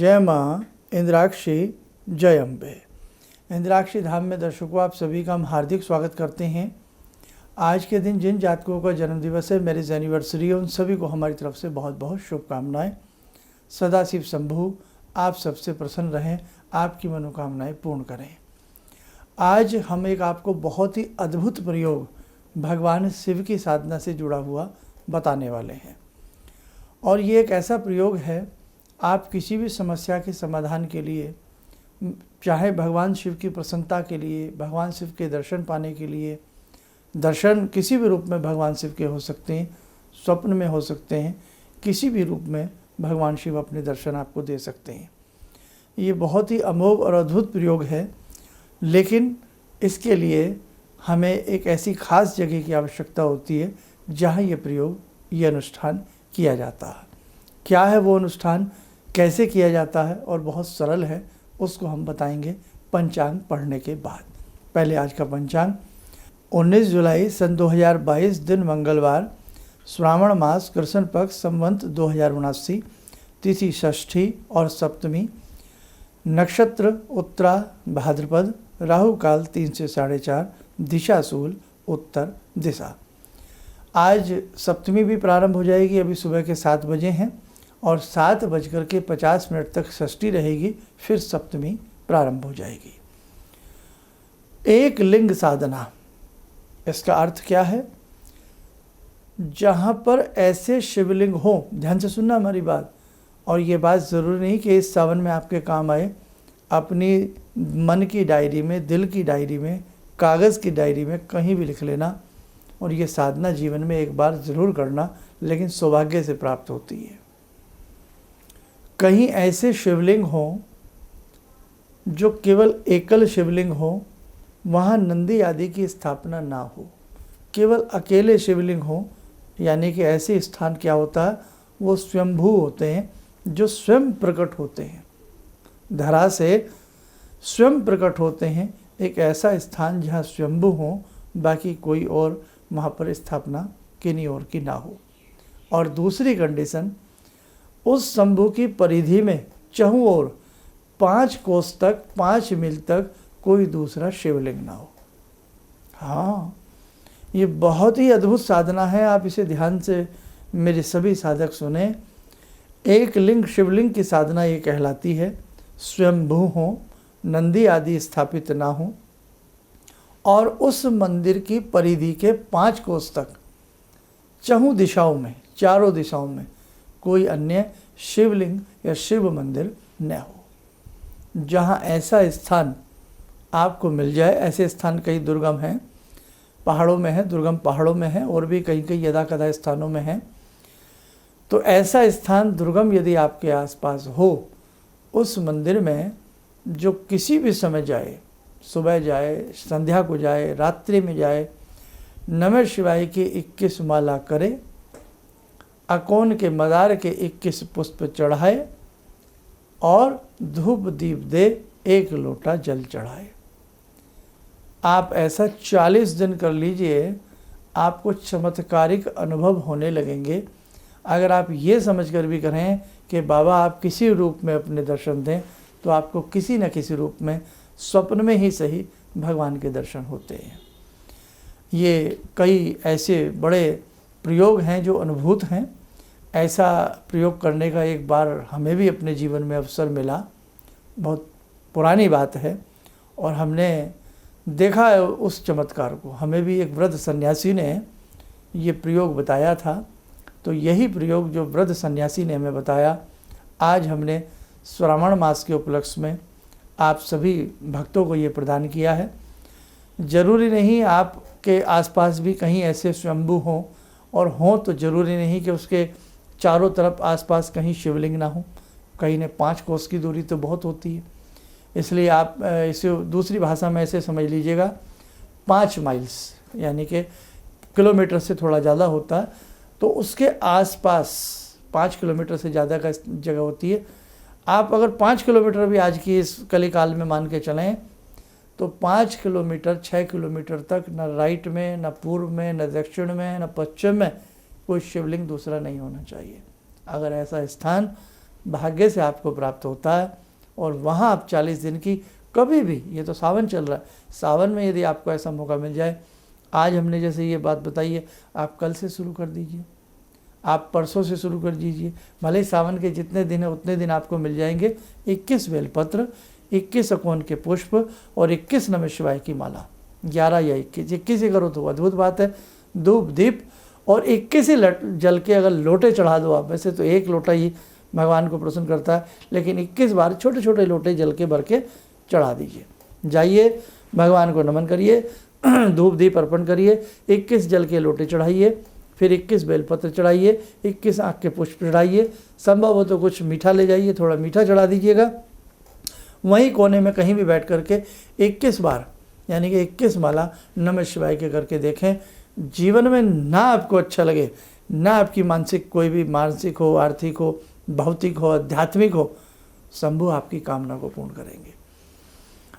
जय माँ इंद्राक्षी, जय अम्बे। इंद्राक्षी धाम में दर्शकों, आप सभी का हम हार्दिक स्वागत करते हैं। आज के दिन जिन जातकों का जन्मदिवस है, मैरिज एनिवर्सरी है, उन सभी को हमारी तरफ से बहुत बहुत शुभकामनाएं। सदाशिव शंभु आप सबसे प्रसन्न रहें, आपकी मनोकामनाएं पूर्ण करें। आज हम एक आपको बहुत ही अद्भुत प्रयोग भगवान शिव की साधना से जुड़ा हुआ बताने वाले हैं। और ये एक ऐसा प्रयोग है, आप किसी भी समस्या के समाधान के लिए, चाहे भगवान शिव की प्रसन्नता के लिए, भगवान शिव के दर्शन पाने के लिए, दर्शन किसी भी रूप में भगवान शिव के हो सकते हैं, स्वप्न में हो सकते हैं, किसी भी रूप में भगवान शिव अपने दर्शन आपको दे सकते हैं। ये बहुत ही अमोघ और अद्भुत प्रयोग है, लेकिन इसके लिए हमें एक ऐसी खास जगह की आवश्यकता होती है जहाँ ये प्रयोग, ये अनुष्ठान किया जाता है। क्या है वो अनुष्ठान, कैसे किया जाता है, और बहुत सरल है, उसको हम बताएंगे पंचांग पढ़ने के बाद। पहले आज का पंचांग 19 जुलाई सन 2022, दिन मंगलवार, श्रावण मास, कृष्ण पक्ष, संवत 2079, तिथि षष्ठी और सप्तमी, नक्षत्र उत्तरा भाद्रपद, राहु काल 3 से 4:30, दिशा शूल उत्तर दिशा। आज सप्तमी भी प्रारंभ हो जाएगी, अभी सुबह के 7 बजे हैं, और 7:50 तक षष्ठी रहेगी, फिर सप्तमी प्रारंभ हो जाएगी। एक लिंग साधना, इसका अर्थ क्या है? जहाँ पर ऐसे शिवलिंग हो, ध्यान से सुनना हमारी बात, और ये बात ज़रूरी नहीं कि इस सावन में आपके काम आए। अपनी मन की डायरी में, दिल की डायरी में, कागज़ की डायरी में कहीं भी लिख लेना, और ये साधना जीवन में एक बार ज़रूर करना, लेकिन सौभाग्य से प्राप्त होती है। कहीं ऐसे शिवलिंग हों जो केवल एकल शिवलिंग हो, वहाँ नंदी आदि की स्थापना ना हो, केवल अकेले शिवलिंग हो, यानी कि ऐसे स्थान क्या होता है, वो स्वयंभू होते हैं, जो स्वयं प्रकट होते हैं, धरा से स्वयं प्रकट होते हैं। एक ऐसा स्थान जहाँ स्वयंभू हो, बाकी कोई और वहाँ पर स्थापना किन्हीं और की ना हो। और दूसरी कंडीशन, उस शंभू की परिधि में चहुं ओर 5 कोस तक, 5 मील तक कोई दूसरा शिवलिंग ना हो। हाँ, ये बहुत ही अद्भुत साधना है, आप इसे ध्यान से मेरे सभी साधक सुने। एक लिंग शिवलिंग की साधना ये कहलाती है। स्वयंभू हो, नंदी आदि स्थापित ना हो, और उस मंदिर की परिधि के 5 कोस तक चहुं दिशाओं में, चारों दिशाओं में कोई अन्य शिवलिंग या शिव मंदिर न हो। जहाँ ऐसा स्थान आपको मिल जाए, ऐसे स्थान कई दुर्गम हैं, पहाड़ों में है, दुर्गम पहाड़ों में है, और भी कई कई यदा कदा स्थानों में है। तो ऐसा स्थान दुर्गम यदि आपके आसपास हो, उस मंदिर में जो किसी भी समय जाए, सुबह जाए, संध्या को जाए, रात्रि में जाए, नमः शिवाय की 21 माला करे, अकोन के मदार के 21 पुष्प चढ़ाए, और धूप दीप दे 1 लोटा जल चढ़ाए। आप ऐसा 40 दिन कर लीजिए, आपको चमत्कारिक अनुभव होने लगेंगे। अगर आप ये समझकर भी करें कि बाबा आप किसी रूप में अपने दर्शन दें, तो आपको किसी न किसी रूप में, स्वप्न में ही सही, भगवान के दर्शन होते हैं। ये कई ऐसे बड़े प्रयोग हैं जो अनुभूत हैं। ऐसा प्रयोग करने का एक बार हमें भी अपने जीवन में अवसर मिला, बहुत पुरानी बात है, और हमने देखा है उस चमत्कार को। हमें भी एक वृद्ध सन्यासी ने ये प्रयोग बताया था। तो यही प्रयोग जो वृद्ध सन्यासी ने हमें बताया, आज हमने श्रावण मास के उपलक्ष्य में आप सभी भक्तों को ये प्रदान किया है। ज़रूरी नहीं आपके आसपास भी कहीं ऐसे स्वयंभू हों, और हों तो ज़रूरी नहीं कि उसके चारों तरफ आसपास कहीं शिवलिंग ना हो। कहीं ने 5 कोस की दूरी तो बहुत होती है, इसलिए आप इसे दूसरी भाषा में ऐसे समझ लीजिएगा, 5 माइल्स यानी कि किलोमीटर से थोड़ा ज़्यादा होता है, तो उसके आसपास 5 किलोमीटर से ज़्यादा का जगह होती है। आप अगर 5 किलोमीटर भी आज की इस कलिकाल में मान के चलें, तो 5 किलोमीटर, 6 किलोमीटर तक न राइट में, न पूर्व में, न दक्षिण में, न पश्चिम में कोई शिवलिंग दूसरा नहीं होना चाहिए। अगर ऐसा स्थान भाग्य से आपको प्राप्त होता है। और वहाँ आप 40 दिन की कभी भी, ये तो सावन चल रहा है, सावन में यदि आपको ऐसा मौका मिल जाए, आज हमने जैसे ये बात बताई है, आप कल से शुरू कर दीजिए, आप परसों से शुरू कर दीजिए। भले ही सावन के जितने दिन है उतने दिन आपको मिल जाएंगे 21 बेलपत्र, 21 अकोन के पुष्प और 21 नमः शिवाय की माला, 11 या 21 ही करो तो अद्भुत बात है। धूप दीप और 21 ही जल के अगर लोटे चढ़ा दो आप, वैसे तो एक लोटा ही भगवान को प्रसन्न करता है, लेकिन 21 बार छोटे छोटे लोटे जल के भर के चढ़ा दीजिए। जाइए भगवान को नमन करिए, धूप दीप अर्पण करिए, 21 जल के लोटे चढ़ाइए, फिर 21 बेलपत्र चढ़ाइए, 21 आँख के पुष्प चढ़ाइए, संभव हो तो कुछ मीठा ले जाइए, थोड़ा मीठा चढ़ा दीजिएगा। वहीं कोने में कहीं भी बैठ करके 21 बार यानी कि 21 माला नमः शिवाय के करके देखें। जीवन में ना आपको अच्छा लगे, ना आपकी मानसिक कोई भी मानसिक हो, आर्थिक हो, भौतिक हो, आध्यात्मिक हो, शंभु आपकी कामना को पूर्ण करेंगे।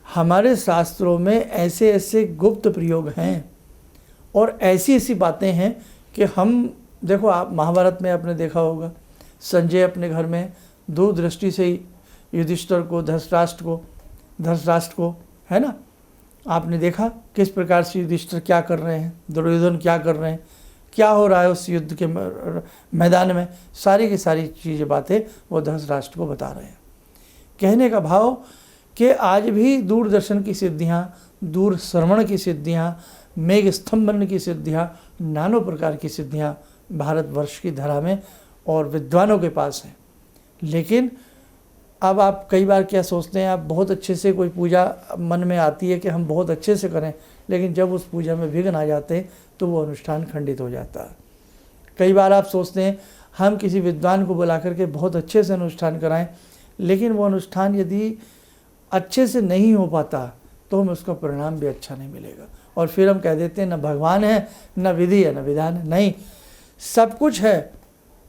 हमारे शास्त्रों में ऐसे ऐसे गुप्त प्रयोग हैं और ऐसी ऐसी बातें हैं कि हम देखो, आप महाभारत में आपने देखा होगा, संजय अपने घर में दूरदृष्टि से ही युधिष्ठिर को, धृतराष्ट्र को है ना, आपने देखा किस प्रकार से युधिष्ठिर क्या कर रहे हैं, दुर्योधन क्या कर रहे हैं, क्या हो रहा है उस युद्ध के मैदान में, सारी की सारी चीज़ें बातें वो धृतराष्ट्र को बता रहे हैं। कहने का भाव कि आज भी दूरदर्शन की सिद्धियाँ, दूर श्रवण की सिद्धियाँ, मेघ स्तंभन की सिद्धियाँ, नानों प्रकार की सिद्धियाँ भारतवर्ष की धरा में और विद्वानों के पास हैं। लेकिन अब आप कई बार क्या सोचते हैं, आप बहुत अच्छे से कोई पूजा मन में आती है कि हम बहुत अच्छे से करें, लेकिन जब उस पूजा में विघ्न आ जाते हैं तो वो अनुष्ठान खंडित हो जाता है। कई बार आप सोचते हैं हम किसी विद्वान को बुला करके बहुत अच्छे से अनुष्ठान कराएं, लेकिन वो अनुष्ठान यदि अच्छे से नहीं हो पाता तो हमें उसका परिणाम भी अच्छा नहीं मिलेगा, और फिर हम कह देते हैं न भगवान है, न विधि है, न विधान है। नहीं, सब कुछ है,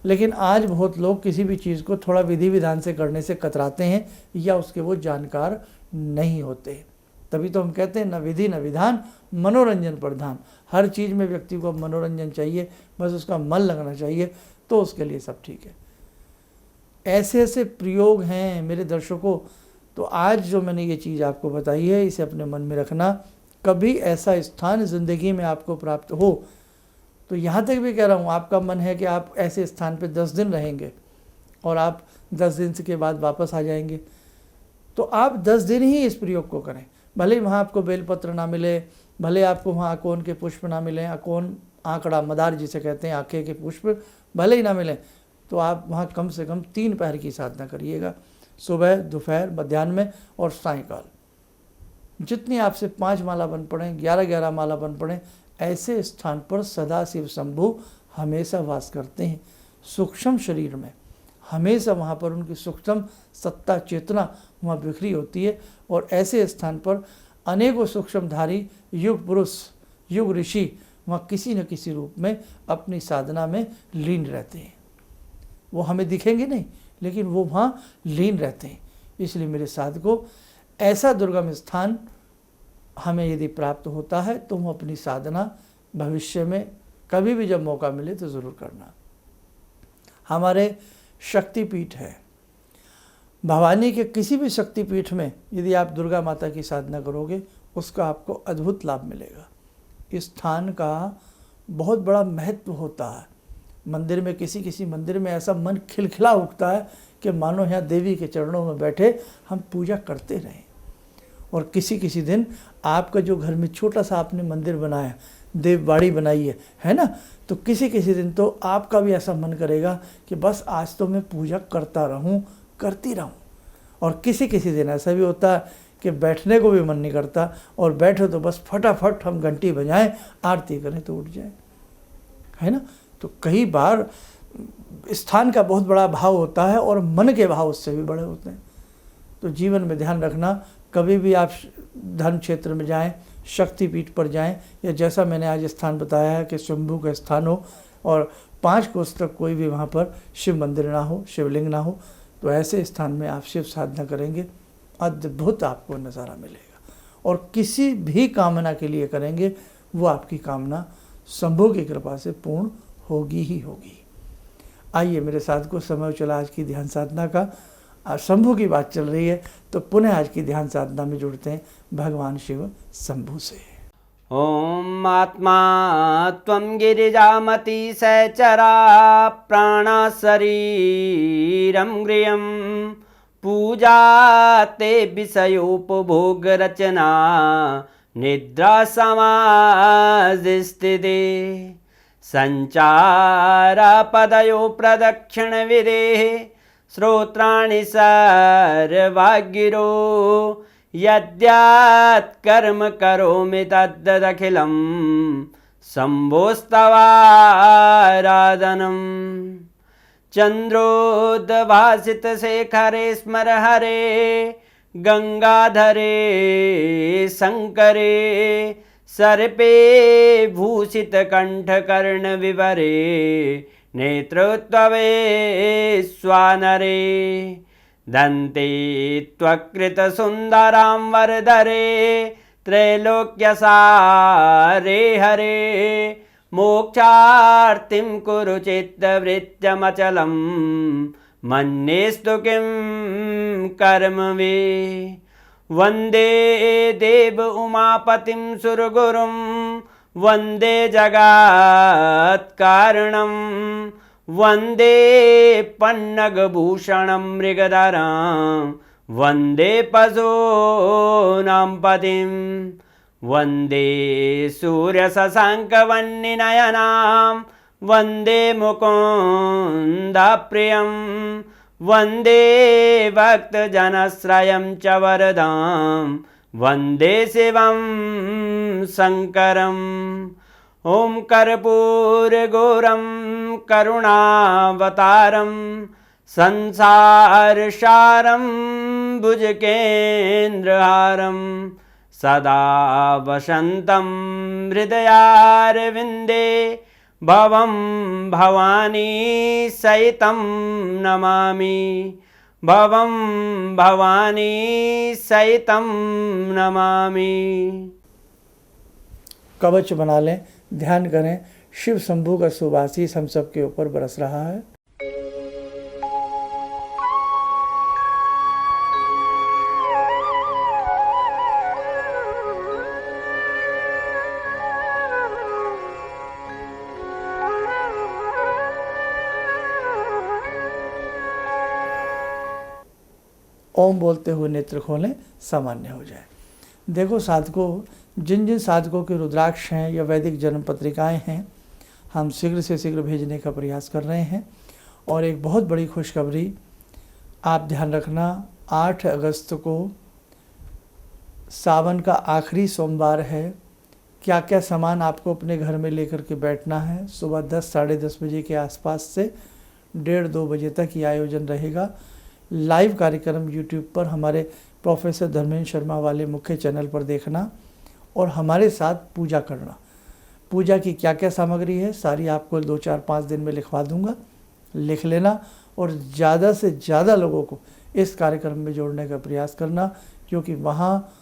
लेकिन आज बहुत लोग किसी भी चीज़ को थोड़ा विधि विधान से करने से कतराते हैं या उसके वो जानकार नहीं होते। तभी तो हम कहते हैं न विधि न विधान, मनोरंजन प्रधान। हर चीज़ में व्यक्ति को मनोरंजन चाहिए, बस उसका मन लगना चाहिए, तो उसके लिए सब ठीक है। ऐसे ऐसे प्रयोग हैं मेरे दर्शकों। तो आज जो मैंने ये चीज़ आपको बताई है, इसे अपने मन में रखना। कभी ऐसा स्थान ज़िंदगी में आपको प्राप्त हो, तो यहाँ तक भी कह रहा हूँ, आपका मन है कि आप ऐसे स्थान पे 10 दिन रहेंगे और आप 10 दिन के बाद वापस आ जाएंगे, तो आप 10 दिन ही इस प्रयोग को करें। भले ही वहाँ आपको बेलपत्र ना मिले, भले आपको वहाँ अकोन के पुष्प ना मिलें, अकोन आंकड़ा मदार जिसे कहते हैं, आँखें के पुष्प भले ही ना मिलें, तो आप वहाँ कम से कम 3 पहर की साधना करिएगा, सुबह, दोपहर, मध्याह्न में और सायंकाल। जितनी आपसे 5 माला बन पड़ें, 11-11 माला बन पड़ें, ऐसे स्थान पर सदाशिव शंभु हमेशा वास करते हैं, सूक्ष्म शरीर में। हमेशा वहाँ पर उनकी सूक्ष्म सत्ता चेतना वहाँ बिखरी होती है, और ऐसे स्थान पर अनेकों सूक्ष्मधारी युग पुरुष, युग ऋषि वहाँ किसी न किसी रूप में अपनी साधना में लीन रहते हैं। वो हमें दिखेंगे नहीं, लेकिन वो वहाँ लीन रहते हैं। इसलिए मेरे साधकों, ऐसा दुर्गम स्थान हमें यदि प्राप्त होता है तो हम अपनी साधना भविष्य में कभी भी जब मौका मिले तो ज़रूर करना। हमारे शक्तिपीठ है, भवानी के किसी भी शक्तिपीठ में यदि आप दुर्गा माता की साधना करोगे, उसका आपको अद्भुत लाभ मिलेगा। इस स्थान का बहुत बड़ा महत्व होता है। मंदिर में, किसी मंदिर में ऐसा मन खिलखिला उठता है कि मानो यहाँ देवी के चरणों में बैठे हम पूजा करते रहें। और किसी दिन आपका जो घर में छोटा सा आपने मंदिर बनाया, देवबाड़ी बनाई है ना, तो किसी दिन तो आपका भी ऐसा मन करेगा कि बस आज तो मैं पूजा करता रहूं, करती रहूं। और किसी दिन ऐसा भी होता है कि बैठने को भी मन नहीं करता, और बैठो तो बस फटाफट हम घंटी बजाएं, आरती करें तो उठ जाए, है ना। तो कई बार स्थान का बहुत बड़ा भाव होता है और मन के भाव उससे भी बड़े होते हैं। तो जीवन में ध्यान रखना, कभी भी आप धर्म क्षेत्र में जाएं, शक्तिपीठ पर जाएं, या जैसा मैंने आज स्थान बताया है कि शंभू का स्थान हो और 5 कोस तक कोई भी वहाँ पर शिव मंदिर ना हो, शिवलिंग ना हो, तो ऐसे स्थान में आप शिव साधना करेंगे, अद्भुत आपको नज़ारा मिलेगा। और किसी भी कामना के लिए करेंगे, वो आपकी कामना शंभू की कृपा से पूर्ण होगी ही होगी। आइए मेरे साथ को समय चला आज की ध्यान साधना का। शंभु की बात चल रही है तो पुनः आज की ध्यान साधना में जुड़ते हैं भगवान शिव शंभु से। ओम आत्मा त्वं गिरिजामति सहचरा प्राणा शरीरं गृहं पूजा ते विषयोपभोग रचना निद्रा समाधिस्थिते संचारा पदयो प्रदक्षिण विदेः श्रोत्राणि सर्वागिरो यद्यात् कर्म करोमि तद्दखिलं शम्भोस्तवाराधनम् चन्द्रोद्भासितशेखरे स्मर हरे गंगाधरे शंकरे सर्पे भूषितकण्ठकर्णविवरे नेत्रोत्तवे स्वानरे दन्ते त्वकृतसुन्दरां वरदरे त्रैलोक्यसारे हरे मोक्षार्तिं कुरु चित्तवृत्त्यमचलं मन्येस्तु किं कर्म वे वन्दे देव उमापतिं सुरगुरुं वन्दे जगत्कारणं वन्दे पन्नगभूषणं मृगधरं वन्दे पशूनां पतिं वन्दे सूर्यशशाङ्कवह्निनयनां वन्दे मुकुन्दप्रियं वन्दे भक्तजनश्रयं च वरदां वन्दे शिवं शङ्करम् ॐ कर्पूरगौरं करुणावतारं संसारसारं भुजगेन्द्रहारं सदा वसन्तं हृदयारविन्दे भवं भवानी सहितं नमामि भवं भवानी सहितं नमामि। कवच बना लें, ध्यान करें, शिव शंभु का शुभ आशीष हम सबके ऊपर बरस रहा है। ओम बोलते हुए नेत्र खोलें, सामान्य हो जाए। देखो साधकों, जिन जिन साधकों के रुद्राक्ष हैं या वैदिक जन्म पत्रिकाएँ हैं, हम शीघ्र से शीघ्र भेजने का प्रयास कर रहे हैं। और एक बहुत बड़ी खुशखबरी, आप ध्यान रखना, 8 अगस्त को सावन का आखिरी सोमवार है। क्या क्या सामान आपको अपने घर में लेकर के बैठना है। सुबह 10 साढ़े 10 बजे के आसपास से 1:30-2 बजे तक ये आयोजन रहेगा। लाइव कार्यक्रम यूट्यूब पर हमारे प्रोफेसर धर्मेंद्र शर्मा वाले मुख्य चैनल पर देखना और हमारे साथ पूजा करना। पूजा की क्या क्या सामग्री है सारी आपको 2-4-5 दिन में लिखवा दूंगा, लिख लेना और ज़्यादा से ज़्यादा लोगों को इस कार्यक्रम में जोड़ने का प्रयास करना, क्योंकि वहाँ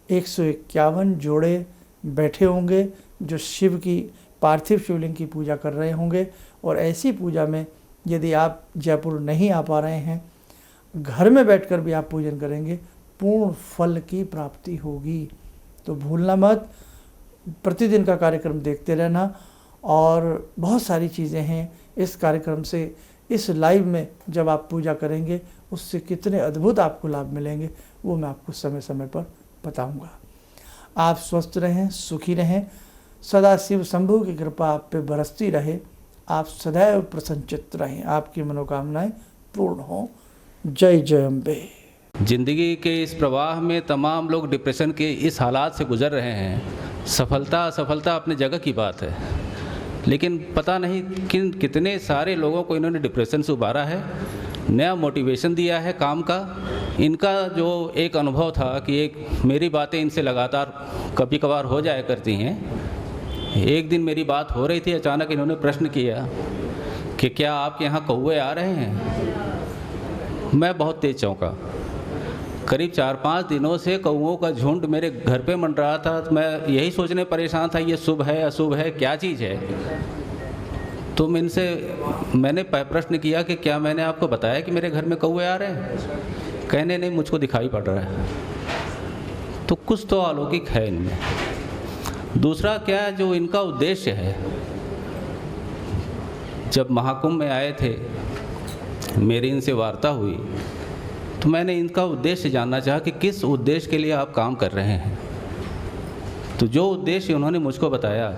151 जोड़े बैठे होंगे जो शिव की पार्थिव शिवलिंग की पूजा कर रहे होंगे। और ऐसी पूजा में यदि आप जयपुर नहीं आ पा रहे हैं, घर में बैठकर भी आप पूजन करेंगे, पूर्ण फल की प्राप्ति होगी। तो भूलना मत, प्रतिदिन का कार्यक्रम देखते रहना। और बहुत सारी चीज़ें हैं इस कार्यक्रम से, इस लाइव में जब आप पूजा करेंगे उससे कितने अद्भुत आपको लाभ मिलेंगे वो मैं आपको समय समय पर बताऊंगा। आप स्वस्थ रहें, सुखी रहें, सदा शिव शंभु की कृपा आप पे बरसती रहे, आप सदैव प्रसन्नचित्त रहें, आपकी मनोकामनाएं पूर्ण हों। जय जय अम्बे। जिंदगी के इस प्रवाह में तमाम लोग डिप्रेशन के इस हालात से गुजर रहे हैं। सफलता असफलता अपनी जगह की बात है, लेकिन पता नहीं कितने सारे लोगों को इन्होंने डिप्रेशन से उबारा है, नया मोटिवेशन दिया है काम का। इनका जो एक अनुभव था कि एक मेरी बातें इनसे लगातार कभी कभार हो जाया करती हैं। एक दिन मेरी बात हो रही थी, अचानक इन्होंने प्रश्न किया कि क्या आपके यहाँ कौवे आ रहे हैं। मैं बहुत तेज चौंका। करीब 4-5 दिनों से कौवों का झुंड मेरे घर पे मंडरा रहा था। मैं यही सोचने परेशान था, ये शुभ है अशुभ है, क्या चीज़ है। तो मैंने प्रश्न किया कि क्या मैंने आपको बताया कि मेरे घर में कौवे आ रहे हैं? कहने नहीं, मुझको दिखाई पड़ रहा है। तो कुछ तो अलौकिक है इनमें। दूसरा क्या, जो इनका उद्देश्य है, जब महाकुंभ में आए थे, मेरी इनसे वार्ता हुई, तो मैंने इनका उद्देश्य जानना चाहा कि किस उद्देश्य के लिए आप काम कर रहे हैं। तो जो उद्देश्य उन्होंने मुझको बताया,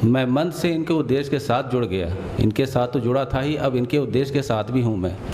मैं मन से इनके उद्देश्य के साथ जुड़ गया। इनके साथ तो जुड़ा था ही, अब इनके उद्देश्य के साथ भी हूँ मैं।